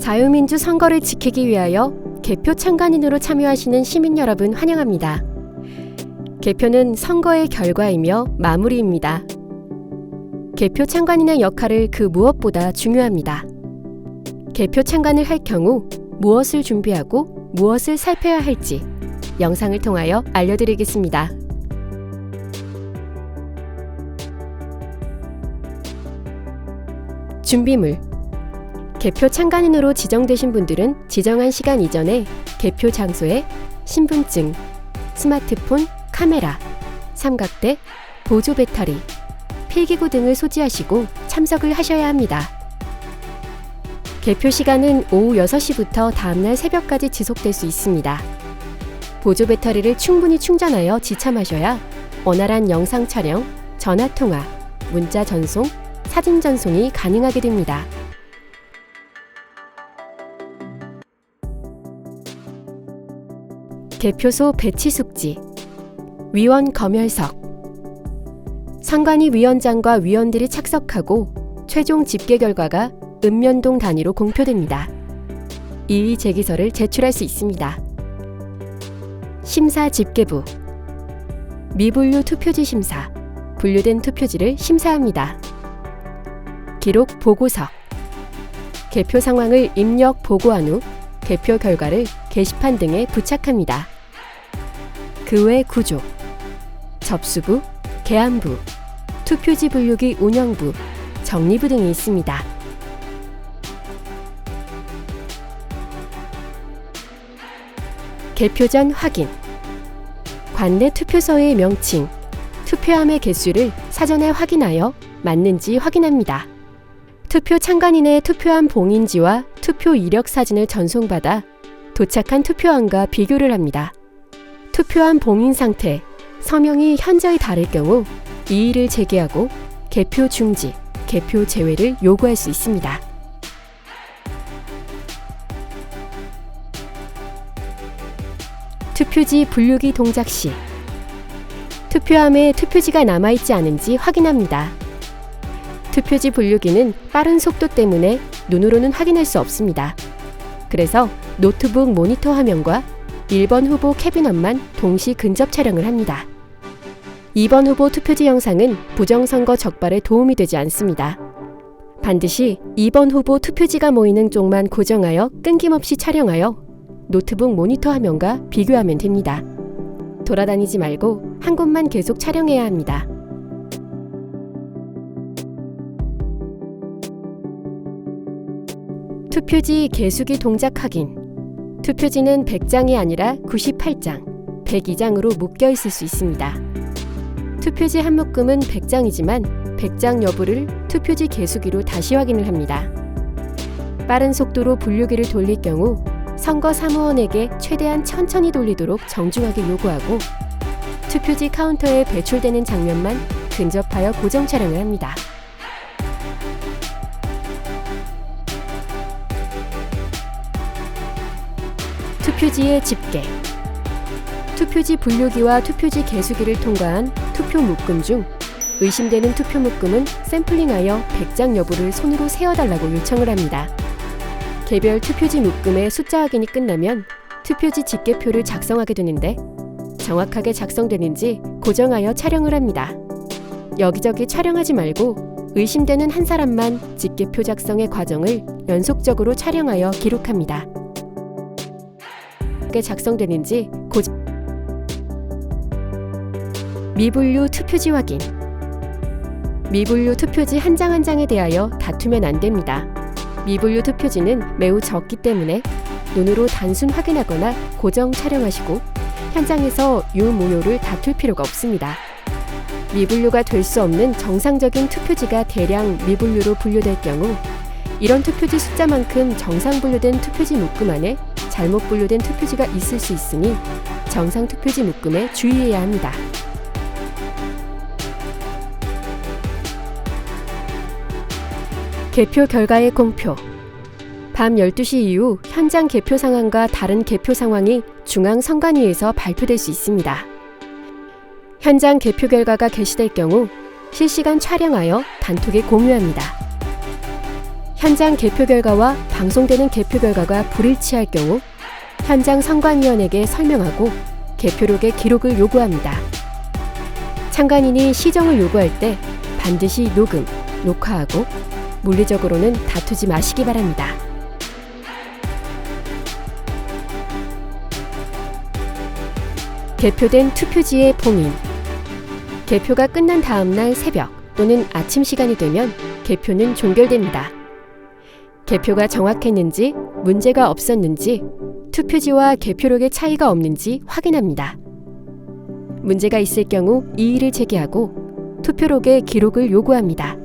자유민주 선거를 지키기 위하여 개표 참관인으로 참여하시는 시민 여러분 환영합니다. 개표는 선거의 결과이며 마무리입니다. 개표 참관인의 역할을 그 무엇보다 중요합니다. 개표 참관을 할 경우 무엇을 준비하고 무엇을 살펴야 할지 영상을 통하여 알려드리겠습니다. 준비물. 개표 참관인으로 지정되신 분들은 지정한 시간 이전에 개표 장소에 신분증, 스마트폰, 카메라, 삼각대, 보조 배터리, 필기구 등을 소지하시고 참석을 하셔야 합니다. 개표 시간은 오후 6시부터 다음날 새벽까지 지속될 수 있습니다. 보조 배터리를 충분히 충전하여 지참하셔야 원활한 영상 촬영, 전화 통화, 문자 전송, 사진 전송이 가능하게 됩니다. 개표소 배치 숙지. 위원 검열석. 선관위 위원장과 위원들이 착석하고 최종 집계 결과가 읍면동 단위로 공표됩니다. 이의 제기서를 제출할 수 있습니다. 심사 집계부. 미분류 투표지 심사. 분류된 투표지를 심사합니다. 기록 보고석. 개표 상황을 입력 보고한 후 개표 결과를 게시판 등에 부착합니다. 그 외 구조. 접수부, 계안부, 투표지 분류기 운영부, 정리부 등이 있습니다. 개표 전 확인. 관내 투표소의 명칭, 투표함의 개수를 사전에 확인하여 맞는지 확인합니다. 투표 참관인의 투표함 봉인지와 투표 이력 사진을 전송받아 도착한 투표함과 비교를 합니다. 투표함 봉인 상태, 서명이 현저히 다를 경우 이의를 제기하고 개표 중지, 개표 제외를 요구할 수 있습니다. 투표지 분류기 동작 시 투표함에 투표지가 남아있지 않은지 확인합니다. 투표지 분류기는 빠른 속도 때문에 눈으로는 확인할 수 없습니다. 그래서 노트북 모니터 화면과 1번 후보 캐비넷만 동시 근접 촬영을 합니다. 2번 후보 투표지 영상은 부정선거 적발에 도움이 되지 않습니다. 반드시 2번 후보 투표지가 모이는 쪽만 고정하여 끊김없이 촬영하여 노트북 모니터 화면과 비교하면 됩니다. 돌아다니지 말고 한 곳만 계속 촬영해야 합니다. 투표지 개수기 동작 확인. 투표지는 100장이 아니라 98장, 102장으로 묶여 있을 수 있습니다. 투표지 한 묶음은 100장이지만 100장 여부를 투표지 개수기로 다시 확인을 합니다. 빠른 속도로 분류기를 돌릴 경우 선거 사무원에게 최대한 천천히 돌리도록 정중하게 요구하고 투표지 카운터에 배출되는 장면만 근접하여 고정 촬영을 합니다. 투표지의 집계. 투표지 분류기와 투표지 개수기를 통과한 투표 묶음 중 의심되는 투표 묶음은 샘플링하여 100장 여부를 손으로 세어달라고 요청을 합니다. 개별 투표지 묶음의 숫자 확인이 끝나면 투표지 집계표를 작성하게 되는데 정확하게 작성되는지 고정하여 촬영을 합니다. 여기저기 촬영하지 말고 의심되는 한 사람만 집계표 작성의 과정을 연속적으로 촬영하여 기록합니다. 작성되는지 미분류 투표지 확인. 미분류 투표지 한 장 한 장에 대하여 다투면 안 됩니다. 미분류 투표지는 매우 적기 때문에 눈으로 단순 확인하거나 고정 촬영하시고 현장에서 유무효를 다툴 필요가 없습니다. 미분류가 될 수 없는 정상적인 투표지가 대량 미분류로 분류될 경우 이런 투표지 숫자만큼 정상 분류된 투표지 묶음 안에 잘못 분류된 투표지가 있을 수 있으니 정상 투표지 묶음에 주의해야 합니다. 개표 결과의 공표. 밤 12시 이후 현장 개표 상황과 다른 개표 상황이 중앙선관위에서 발표될 수 있습니다. 현장 개표 결과가 게시될 경우 실시간 촬영하여 단톡에 공유합니다. 현장 개표 결과와 방송되는 개표 결과가 불일치할 경우 현장 선관위원에게 설명하고 개표록의 기록을 요구합니다. 참관인이 시정을 요구할 때 반드시 녹음, 녹화하고 물리적으로는 다투지 마시기 바랍니다. 개표된 투표지의 봉인. 개표가 끝난 다음 날 새벽 또는 아침 시간이 되면 개표는 종결됩니다. 개표가 정확했는지, 문제가 없었는지, 투표지와 개표록의 차이가 없는지 확인합니다. 문제가 있을 경우 이의를 제기하고 투표록의 기록을 요구합니다.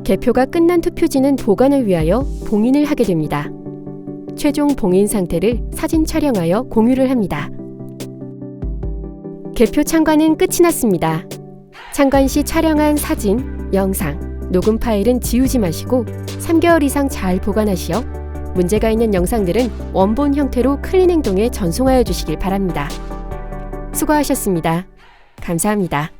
개표가 끝난 투표지는 보관을 위하여 봉인을 하게 됩니다. 최종 봉인 상태를 사진 촬영하여 공유를 합니다. 개표 참관은 끝이 났습니다. 참관 시 촬영한 사진, 영상, 녹음 파일은 지우지 마시고 3개월 이상 잘 보관하시어 문제가 있는 영상들은 원본 형태로 클린행동에 전송하여 주시길 바랍니다. 수고하셨습니다. 감사합니다.